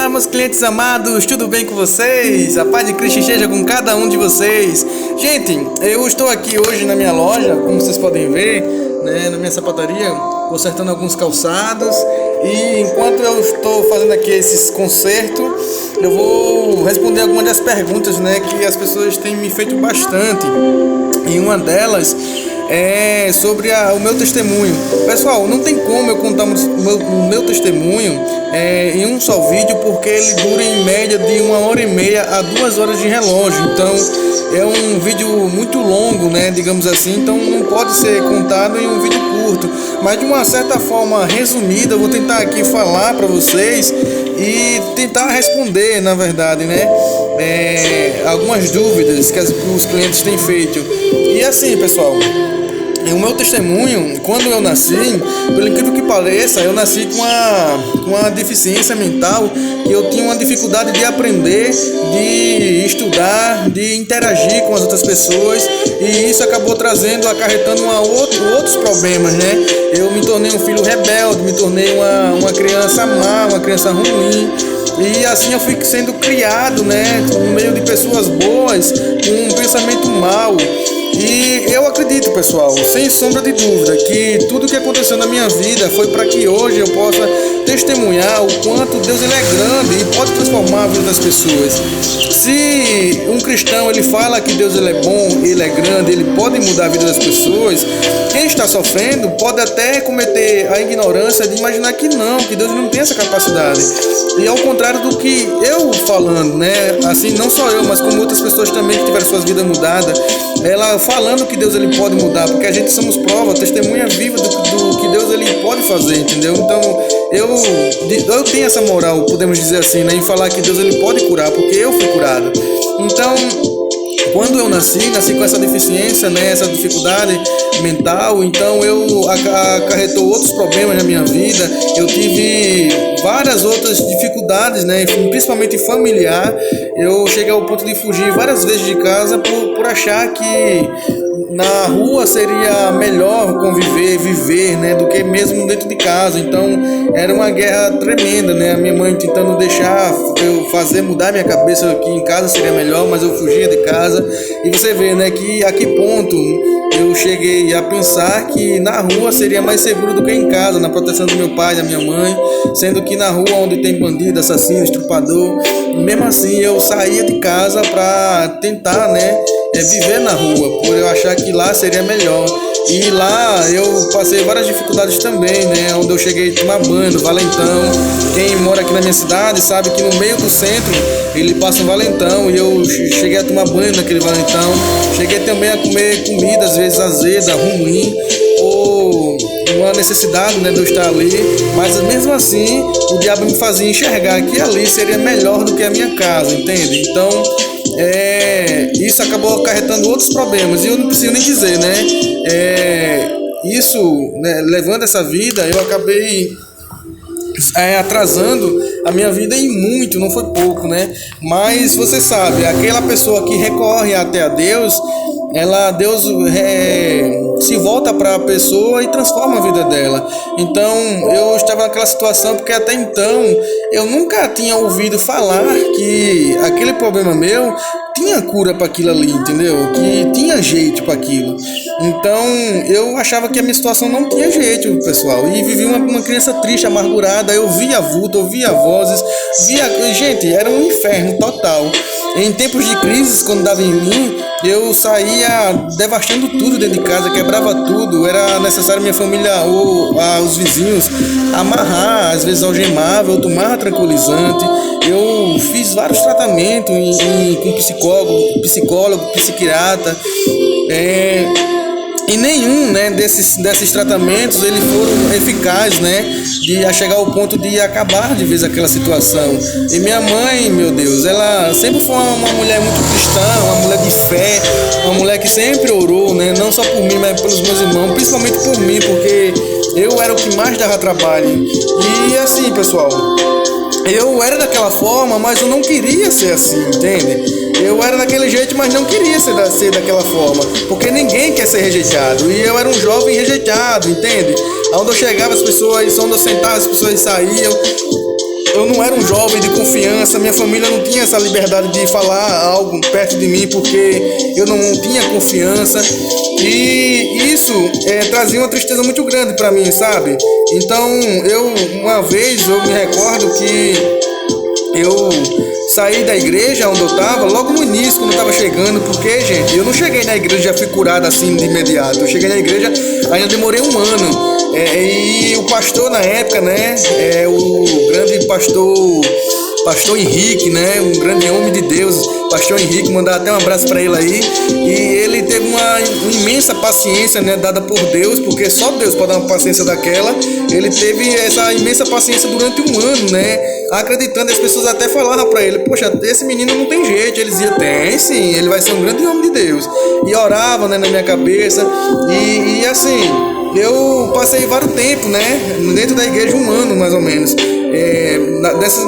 Olá, meus clientes amados, tudo bem com vocês? A paz de Cristo esteja com cada um de vocês. Gente, eu estou aqui hoje na minha loja, como vocês podem ver, né, na minha sapataria, consertando alguns calçados. E enquanto eu estou fazendo aqui esses consertos, eu vou responder algumas das perguntas, né, que as pessoas têm me feito bastante. E uma delas é sobre o meu testemunho. Pessoal, não tem como eu contar o meu testemunho em um só vídeo, porque ele dura em média de 1h30 a 2 horas de relógio. Então é um vídeo muito longo, né, digamos assim, então não pode ser contado em um vídeo curto. Mas de uma certa forma resumida, eu vou tentar aqui falar para vocês e tentar responder, na verdade, né, algumas dúvidas que os clientes têm feito. E assim, pessoal, o meu testemunho, quando eu nasci, pelo incrível que pareça, eu nasci com uma deficiência mental, que eu tinha uma dificuldade de aprender, de estudar, de interagir com as outras pessoas, e isso acabou acarretando outros problemas, né? Eu me tornei um filho rebelde, me tornei uma criança má, uma criança ruim. E assim eu fui sendo criado, né, no meio de pessoas boas, com um pensamento mau. E eu acredito, pessoal, sem sombra de dúvida, que tudo que aconteceu na minha vida foi para que hoje eu possa testemunhar o quanto Deus ele é grande e pode transformar a vida das pessoas. Se um cristão ele fala que Deus ele é bom, ele é grande, ele pode mudar a vida das pessoas, quem está sofrendo pode até cometer a ignorância de imaginar que Deus não tem essa capacidade. E ao contrário do que eu falando, né, assim, não só eu, mas como outras pessoas também que tiveram suas vidas mudadas, ela falando que Deus ele pode mudar, porque a gente somos prova, testemunha viva do que Deus ele pode fazer, entendeu? Então eu tenho essa moral, podemos dizer assim, né, em falar que Deus ele pode curar, porque eu fui curado. Então, quando eu nasci com essa deficiência, né, essa dificuldade mental, então eu acarretou outros problemas na minha vida. Eu tive várias outras dificuldades, né, principalmente familiar. Eu cheguei ao ponto de fugir várias vezes de casa por achar que na rua seria melhor viver, né, do que mesmo dentro de casa. Então era uma guerra tremenda, né, a minha mãe tentando deixar eu mudar minha cabeça que em casa seria melhor, mas eu fugia de casa. E você vê, né, que a que ponto eu cheguei a pensar que na rua seria mais seguro do que em casa, na proteção do meu pai, da minha mãe, sendo que na rua onde tem bandido, assassino, estuprador, mesmo assim eu saía de casa para tentar, né, viver na rua, por eu achar que lá seria melhor. E lá eu passei várias dificuldades também, né, onde eu cheguei a tomar banho no Valentão. Quem mora aqui na minha cidade sabe que no meio do centro ele passa um valentão, e eu cheguei a tomar banho naquele valentão. Cheguei também a comer comida às vezes azeda, ruim, ou uma necessidade, né, de eu estar ali, mas mesmo assim o diabo me fazia enxergar que ali seria melhor do que a minha casa, entende? Então isso acabou acarretando outros problemas, e eu não preciso nem dizer, né, isso, né, levando essa vida, eu acabei atrasando a minha vida em muito, não foi pouco, né? Mas você sabe, aquela pessoa que recorre até a Deus, Deus se volta para a pessoa e transforma a vida dela. Então eu estava naquela situação porque até então eu nunca tinha ouvido falar que aquele problema meu tinha cura para aquilo ali, entendeu? Que tinha jeito para aquilo. Então eu achava que a minha situação não tinha jeito, pessoal, e vivi uma criança triste, amargurada. Eu via vulto, eu via vozes, gente, era um inferno total. Em tempos de crise, quando dava em mim, eu saía devastando tudo dentro de casa, quebrava tudo. Era necessário minha família ou os vizinhos amarrar, às vezes algemava, eu tomava tranquilizante. Eu fiz vários tratamentos com psicólogo, psiquiatra, e nenhum, né, desses tratamentos eles foram eficazes, né, de chegar ao ponto de acabar de vez aquela situação. E minha mãe, meu Deus, ela sempre foi uma mulher muito cristã, uma mulher de fé, uma mulher que sempre orou, né, não só por mim, mas pelos meus irmãos, principalmente por mim, porque eu era o que mais dava trabalho. E assim, pessoal, eu era daquela forma, mas eu não queria ser assim, entende? Eu era daquele jeito, mas não queria ser daquela forma, porque ninguém quer ser rejeitado. E eu era um jovem rejeitado, entende? Onde eu chegava, as pessoas, onde eu sentava, as pessoas saíam. eu não era um jovem de confiança, minha família não tinha essa liberdade de falar algo perto de mim porque eu não tinha confiança, e isso trazia uma tristeza muito grande para mim, sabe? Então uma vez eu me recordo que eu saí da igreja onde eu estava, logo no início, quando eu estava chegando, porque, gente, eu não cheguei na igreja e já fui curado assim de imediato. Eu cheguei na igreja, ainda demorei um ano. E o pastor na época, né, o grande pastor Henrique, né, um grande homem de Deus, pastor Henrique, mandar até um abraço para ele aí. E ele teve uma imensa paciência, né, dada por Deus, porque só Deus pode dar uma paciência daquela. Ele teve essa imensa paciência durante um ano, né, acreditando. As pessoas até falavam para ele: poxa, esse menino não tem jeito. Ele dizia: tem sim, ele vai ser um grande homem de Deus. E orava, né, na minha cabeça. E assim, eu passei vários tempos, né, dentro da igreja, um ano mais ou menos,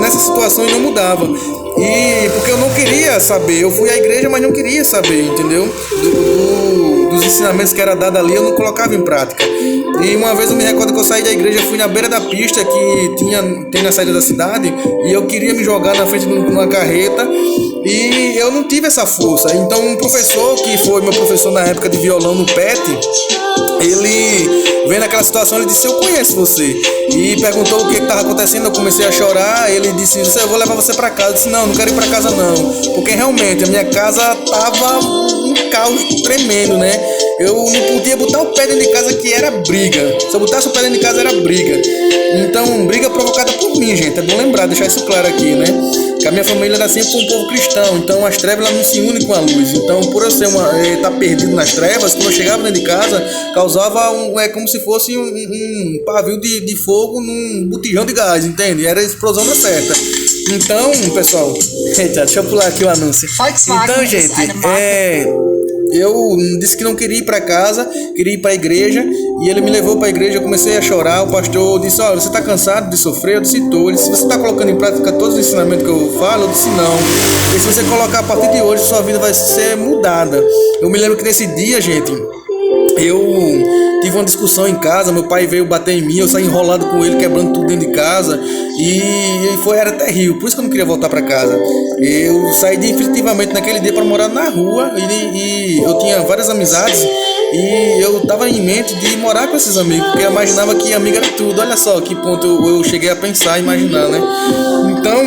nessa situação, e não mudava. E porque eu não queria saber, eu fui à igreja, mas não queria saber, entendeu? Dos ensinamentos que era dado ali, eu não colocava em prática. E uma vez eu me recordo que eu saí da igreja, fui na beira da pista que tem na saída da cidade, e eu queria me jogar na frente de uma carreta, e eu não tive essa força. Então um professor, que foi meu professor na época de violão no PET, ele, vendo aquela situação, ele disse: eu conheço você. E perguntou o que estava acontecendo. Eu comecei a chorar. Ele disse: eu vou levar você para casa. Eu disse: não quero ir para casa não, porque realmente a minha casa estava um caos tremendo, né? Eu não podia botar o pé dentro de casa, que era briga. Se eu botasse o pé dentro de casa, era briga. Então, briga provocada por mim, gente. É bom lembrar, deixar isso claro aqui, né? Que a minha família era sempre um povo cristão. Então, as trevas, elas não se unem com a luz. Então, por eu ser estar perdido nas trevas, quando eu chegava dentro de casa, causava como se fosse um pavio de fogo num botijão de gás, entende? Era a explosão na certa. Então, pessoal, eita, deixa eu pular aqui o anúncio. Então, gente, eu disse que não queria ir para casa, queria ir para a igreja, e ele me levou para a igreja. Eu comecei a chorar. O pastor disse: olha, você está cansado de sofrer? Eu disse: estou. Ele disse: você está colocando em prática todos os ensinamentos que eu falo? Eu disse: não. E se você colocar a partir de hoje, sua vida vai ser mudada. Eu me lembro que nesse dia, gente, eu tive uma discussão em casa. Meu pai veio bater em mim, eu saí enrolado com ele, quebrando tudo dentro de casa, e era terrível. Por isso que eu não queria voltar para casa. Eu saí definitivamente naquele dia para morar na rua, e eu tinha várias amizades, e eu estava em mente de morar com esses amigos, porque eu imaginava que amigo era tudo. Olha só que ponto eu cheguei a pensar, imaginar, né? Então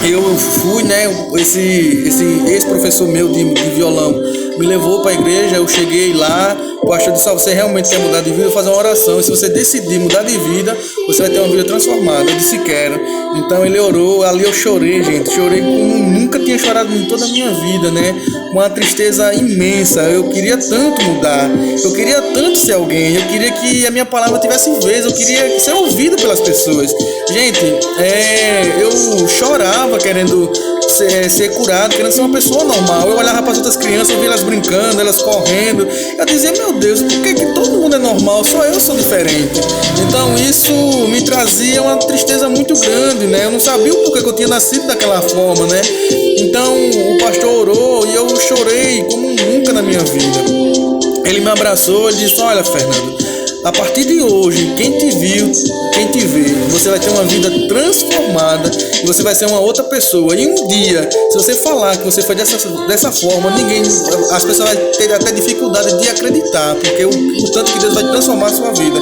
eu fui, né, esse ex-professor meu de violão me levou para a igreja. Eu cheguei lá, o pastor disse: você realmente quer mudar de vida? Eu vou fazer uma oração, e se você decidir mudar de vida, você vai ter uma vida transformada. Eu disse: quero. Então ele orou, ali eu chorei, gente, chorei como nunca tinha chorado em toda a minha vida, né? Uma tristeza imensa. Eu queria tanto mudar, eu queria tanto ser alguém, eu queria que a minha palavra tivesse vez, eu queria ser ouvido pelas pessoas. Gente, eu chorava querendo ser curado, querendo ser uma pessoa normal. Eu olhava para as outras crianças, eu via elas brincando, elas correndo. Eu dizia: meu Deus, por que todo mundo é normal, só eu sou diferente? Então isso me trazia uma tristeza muito grande, né? Eu não sabia o porquê que eu tinha nascido daquela forma, né? Então o pastor orou, e eu chorei como nunca na minha vida. Ele me abraçou e disse: olha, Fernando, a partir de hoje, quem te viu, quem te vê, você vai ter uma vida transformada, e você vai ser uma outra pessoa. E um dia, se você falar que você foi dessa forma, as pessoas vão ter até dificuldade de acreditar, porque o tanto que Deus vai transformar a sua vida.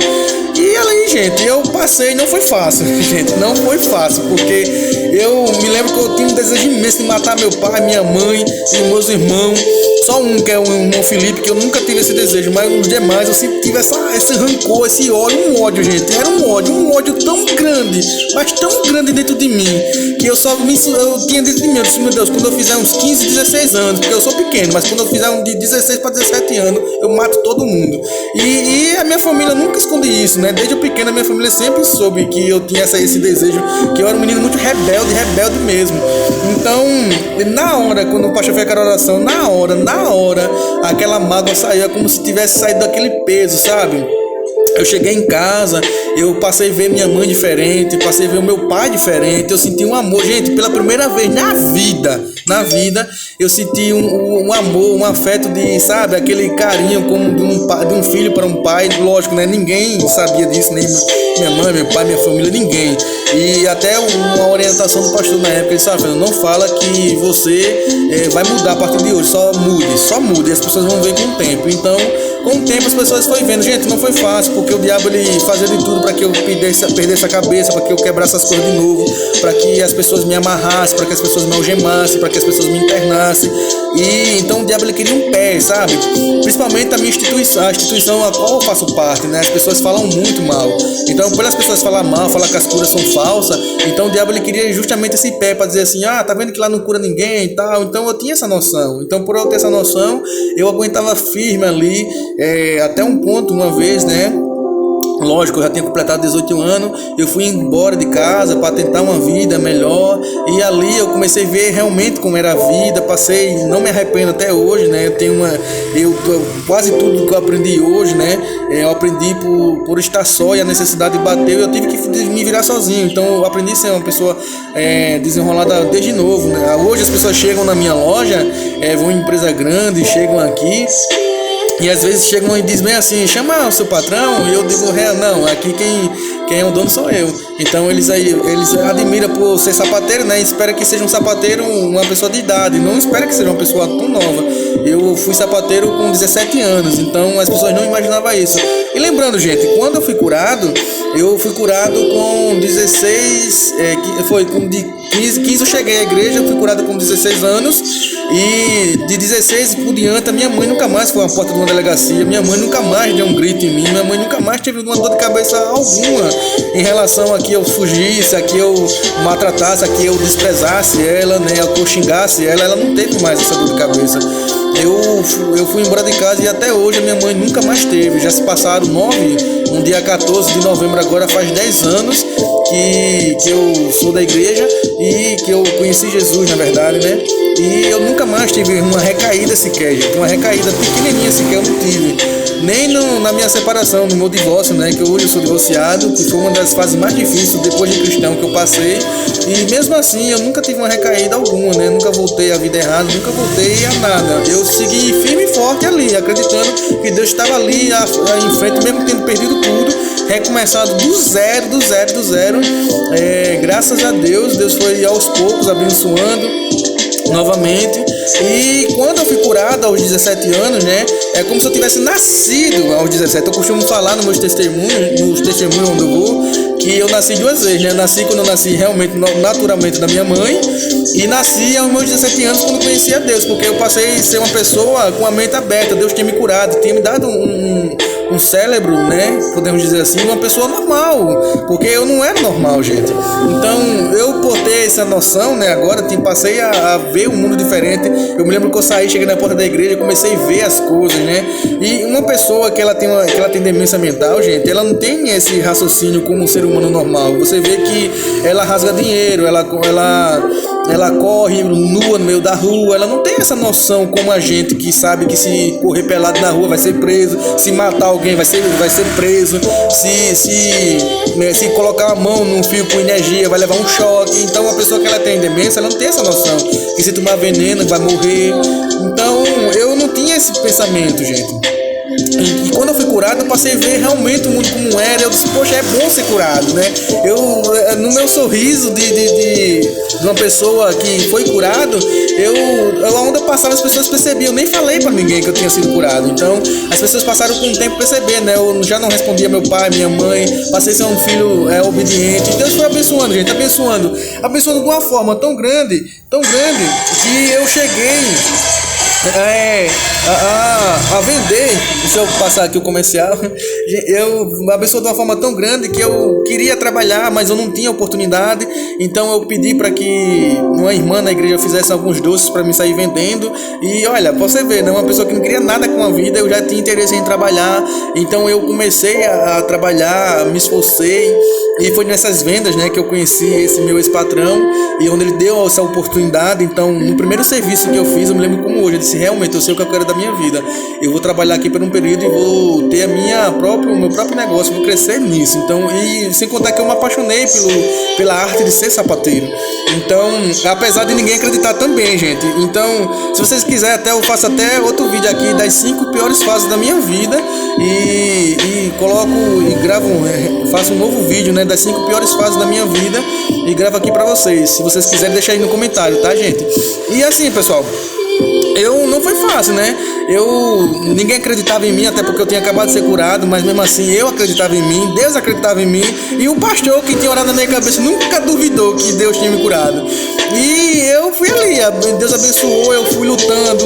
E ali, gente, eu passei. Não foi fácil, gente, não foi fácil, porque eu me lembro que eu tinha um desejo imenso de matar meu pai, minha mãe e meus irmãos. Só um, que é o irmão Felipe, que eu nunca tive esse desejo, mas os demais eu sempre tive esse rancor, esse ódio, um ódio, gente. Era um ódio tão grande, mas tão grande dentro de mim, que eu tinha dentro de mim, eu disse: meu Deus, quando eu fizer uns 15, 16 anos, porque eu sou pequeno, mas quando eu fizer de 16 para 17 anos, eu mato todo mundo. E a minha família nunca esconde isso, né? Desde pequeno a minha família sempre soube que eu tinha esse desejo, que eu era um menino muito rebelde mesmo. Então, na hora, quando o pastor fez aquela oração, na hora, aquela mágoa saiu, é como se tivesse saído daquele peso, sabe? Eu cheguei em casa, eu passei a ver minha mãe diferente, passei a ver o meu pai diferente. Eu senti um amor, gente, pela primeira vez na vida, eu senti um amor, um afeto sabe, aquele carinho como de um filho para um pai. Lógico, né? Ninguém sabia disso, nem minha mãe, meu pai, minha família, ninguém. E até uma orientação do pastor na época, ele disse, não fala que você vai mudar a partir de hoje, só mude, e as pessoas vão ver com o tempo. Então, com o tempo as pessoas foram vendo, gente, não foi fácil, porque o diabo ele fazia de tudo para que eu perdesse a cabeça, para que eu quebrasse as coisas de novo, para que as pessoas me amarrassem, para que as pessoas me algemassem, para que as pessoas me internassem. E então o diabo ele queria um pé, sabe? Principalmente a minha instituição, a instituição a qual eu faço parte, né? As pessoas falam muito mal. Então, por as pessoas falar mal, falar que as curas são falsas, então o diabo ele queria justamente esse pé para dizer assim, tá vendo que lá não cura ninguém e tal. Então eu tinha essa noção. Então, por eu ter essa noção, eu aguentava firme ali, até um ponto, uma vez, né? Lógico, eu já tinha completado 18 anos, eu fui embora de casa para tentar uma vida melhor, e ali eu comecei a ver realmente como era a vida, passei, não me arrependo até hoje, né? Quase tudo que eu aprendi hoje, né? Eu aprendi por estar só, e a necessidade bateu, e eu tive que me virar sozinho. Então eu aprendi a ser uma pessoa desenrolada desde novo, né? Hoje as pessoas chegam na minha loja, vão em empresa grande, chegam aqui, e às vezes chegam e dizem bem assim, chama o seu patrão, e eu digo, não, aqui quem é o dono sou eu. Então eles admiram por ser sapateiro, né? Espera que seja um sapateiro, uma pessoa de idade, não espera que seja uma pessoa tão nova. Eu fui sapateiro com 17 anos, então as pessoas não imaginavam isso. E lembrando, gente, quando eu fui curado com 16, foi com 15 eu cheguei à igreja, eu fui curado com 16 anos, e de 16 por diante a minha mãe nunca mais foi à porta de uma delegacia, minha mãe nunca mais deu um grito em mim, minha mãe nunca mais teve uma dor de cabeça alguma em relação a que eu fugisse, a que eu maltratasse, a que eu desprezasse ela, né, a que eu xingasse ela não teve mais essa dor de cabeça. Eu fui embora de casa e até hoje a minha mãe nunca mais teve. Já se passaram no dia 14 de novembro agora faz 10 anos que eu sou da igreja e que eu conheci Jesus, na verdade, né? E eu nunca mais tive uma recaída sequer, gente. Uma recaída pequenininha sequer eu não tive. Nem na minha separação, no meu divórcio, né? Que hoje eu sou divorciado, que foi uma das fases mais difíceis depois de cristão que eu passei. E mesmo assim eu nunca tive uma recaída alguma, né? Nunca voltei à vida errada, nunca voltei a nada. Eu segui firme e forte ali, acreditando que Deus estava ali em frente, mesmo tendo perdido tudo, recomeçado do zero. Graças a Deus foi aos poucos abençoando novamente. E quando eu fui curado aos 17 anos, né, é como se eu tivesse nascido aos 17. Eu costumo falar nos testemunhos onde eu vou, que eu nasci duas vezes, né? Eu nasci quando eu nasci realmente, naturalmente da minha mãe, e nasci aos meus 17 anos quando conheci a Deus, porque eu passei a ser uma pessoa com a mente aberta. Deus tinha me curado, tinha me dado um cérebro, né, podemos dizer assim, uma pessoa normal, porque eu não era normal, gente. Então, eu por ter essa noção, né, agora passei a ver um mundo diferente. Eu me lembro que eu saí, cheguei na porta da igreja, comecei a ver as coisas, né, e uma pessoa que ela tem demência mental, gente, ela não tem esse raciocínio como um ser humano normal. Você vê que ela rasga dinheiro, ela corre nua no meio da rua, ela não tem essa noção como a gente, que sabe que se correr pelado na rua vai ser preso, se matar alguém vai ser preso, se colocar a mão num fio com energia vai levar um choque. Então a pessoa que ela tem demência, ela não tem essa noção, que se tomar veneno vai morrer. Então eu não tinha esse pensamento, gente. E quando eu fui curado, eu passei a ver realmente o mundo como era. Eu disse, poxa, é bom ser curado, né? No meu sorriso de uma pessoa que foi curado, onde eu passava, as pessoas percebiam. Eu nem falei pra ninguém que eu tinha sido curado. Então, as pessoas passaram com o tempo percebendo, né? Eu já não respondia meu pai, minha mãe. Passei a ser um filho obediente. E Deus foi abençoando, gente, abençoando de uma forma tão grande, que eu cheguei a vender. Deixa eu passar aqui o comercial. Eu abençoou de uma forma tão grande que eu queria trabalhar, mas eu não tinha oportunidade. Então eu pedi para que uma irmã na igreja fizesse alguns doces para me sair vendendo. E olha, você vê, né? Uma pessoa que não queria nada com a vida, eu já tinha interesse em trabalhar. Então eu comecei a trabalhar, me esforcei. E foi nessas vendas, né, que eu conheci esse meu ex-patrão, e onde ele deu essa oportunidade. Então, no primeiro serviço que eu fiz, eu me lembro como hoje, eu disse, se realmente eu sei o que eu quero da minha vida. Eu vou trabalhar aqui por um período e vou ter o meu próprio negócio, vou crescer nisso. Então, e sem contar que eu me apaixonei pela arte de ser sapateiro. Então, apesar de ninguém acreditar também, gente. Então, se vocês quiserem, até eu faço até outro vídeo aqui das 5 piores fases da minha vida e coloco e gravo, faço um novo vídeo, né, das 5 piores fases da minha vida e gravo aqui pra vocês. Se vocês quiserem, deixar aí no comentário, tá, gente? E assim, pessoal, não foi fácil, né? Ninguém acreditava em mim, até porque eu tinha acabado de ser curado, mas mesmo assim eu acreditava em mim, Deus acreditava em mim, e o pastor que tinha orado na minha cabeça nunca duvidou que Deus tinha me curado. E eu fui ali, Deus abençoou, eu fui lutando,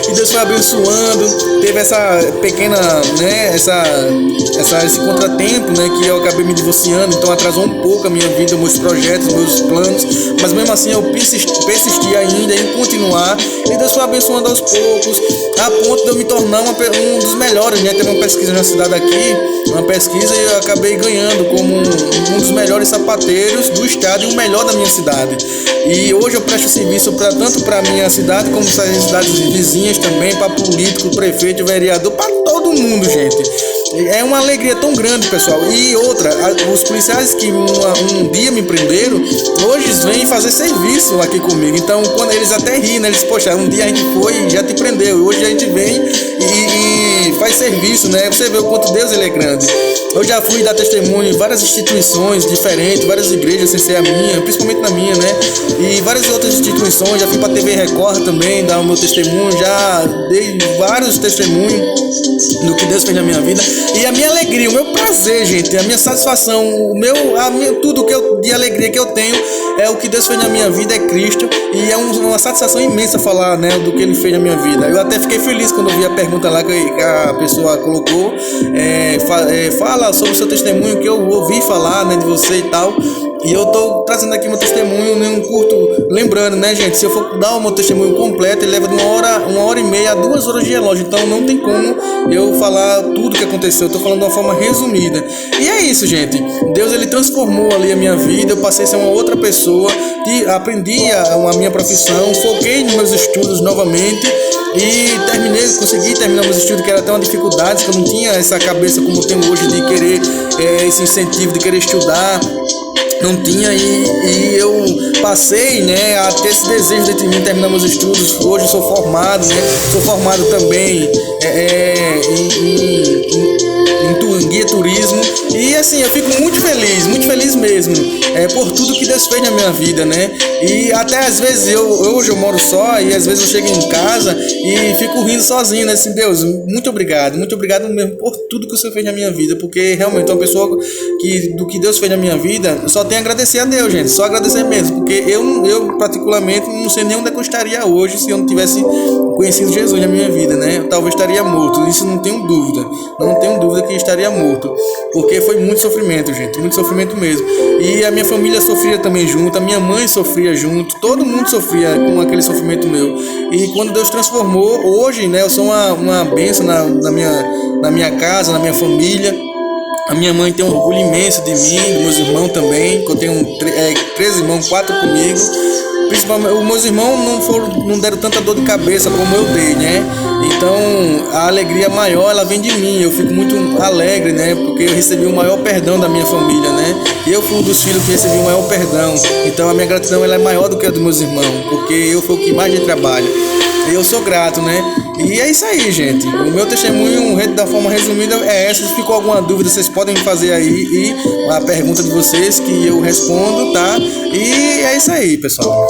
e Deus foi abençoando. Teve essa pequena, né, esse contratempo, né, que eu acabei me divorciando, então atrasou um pouco a minha vida, meus projetos, meus planos, mas mesmo assim eu persisti ainda em continuar, e Deus foi abençoando aos poucos, a ponto de eu me tornar um dos melhores, né? Teve uma pesquisa na cidade aqui, e eu acabei ganhando como um dos melhores sapateiros do estado e o melhor da minha cidade. E hoje eu presto serviço tanto para minha cidade como para as cidades vizinhas também, para político, prefeito, vereador, para todo mundo, gente. É uma alegria tão grande, pessoal. E outra, os policiais que um dia me prenderam, hoje vêm fazer serviço aqui comigo. Então, quando eles até riem, né? Eles, poxa, um dia a gente foi e já te prendeu. Hoje a gente vem e faz serviço, né? Você vê o quanto Deus ele é grande. Eu já fui dar testemunho em várias instituições diferentes, várias igrejas sem ser a minha, principalmente na minha, né? E várias outras instituições. Já fui pra TV Record também, dar o meu testemunho. Já dei vários testemunhos do que Deus fez na minha vida. E a minha alegria, o meu prazer, gente, a minha satisfação, tudo de alegria que eu tenho é o que Deus fez na minha vida, é Cristo. E é uma satisfação imensa falar, né, do que Ele fez na minha vida. Eu até fiquei feliz quando eu vi a pergunta lá que a pessoa colocou, fala sobre o seu testemunho, que eu ouvi falar, né, de você e tal. E eu tô trazendo aqui meu testemunho em um curto, lembrando, né, gente, se eu for dar o meu testemunho completo, ele leva de uma hora e meia a 2 horas de relógio, então não tem como eu falar tudo que aconteceu, eu tô falando de uma forma resumida. E é isso, gente, Deus ele transformou ali a minha vida, eu passei a ser uma outra pessoa, aprendi a minha profissão, foquei nos meus estudos novamente e consegui terminar meus estudos, que era até uma dificuldade, que eu não tinha essa cabeça como eu tenho hoje de querer esse incentivo, de querer estudar. Não tinha, e eu passei, né, a ter esse desejo dentro de mim terminar meus estudos. Hoje eu sou formado, né, sou formado também em guia turismo. E assim, eu fico muito feliz mesmo, por tudo que Deus fez na minha vida, né? E até às vezes hoje eu moro só, e às vezes eu chego em casa e fico rindo sozinho, né? Assim, Deus, muito obrigado mesmo por tudo que o Senhor fez na minha vida, porque realmente é uma pessoa do que Deus fez na minha vida, só tenho a agradecer a Deus, gente, só agradecer mesmo, porque eu particularmente não sei nem onde eu estaria hoje se eu não tivesse conhecido Jesus na minha vida, né? Eu talvez estaria morto, isso não tenho dúvida que estaria morto, porque foi muito sofrimento, gente, muito sofrimento mesmo. E a minha família sofria também junto, a minha mãe sofria junto, todo mundo sofria com aquele sofrimento meu. E quando Deus transformou, hoje, né, eu sou uma bênção na minha casa, na minha família. A minha mãe tem um orgulho imenso de mim, dos meus irmãos também, que eu tenho 3 irmãos, 4 comigo. Principalmente, os meus irmãos não deram tanta dor de cabeça como eu dei, né? Então, a alegria maior, ela vem de mim. Eu fico muito alegre, né? Porque eu recebi o maior perdão da minha família, né? Eu fui um dos filhos que recebi o maior perdão. Então, a minha gratidão, ela é maior do que a dos meus irmãos, porque eu fui o que mais de trabalho. E eu sou grato, né? E é isso aí, gente. O meu testemunho, da forma resumida, é essa. Se ficou alguma dúvida, vocês podem me fazer aí e a pergunta de vocês que eu respondo, tá? E é isso aí, pessoal.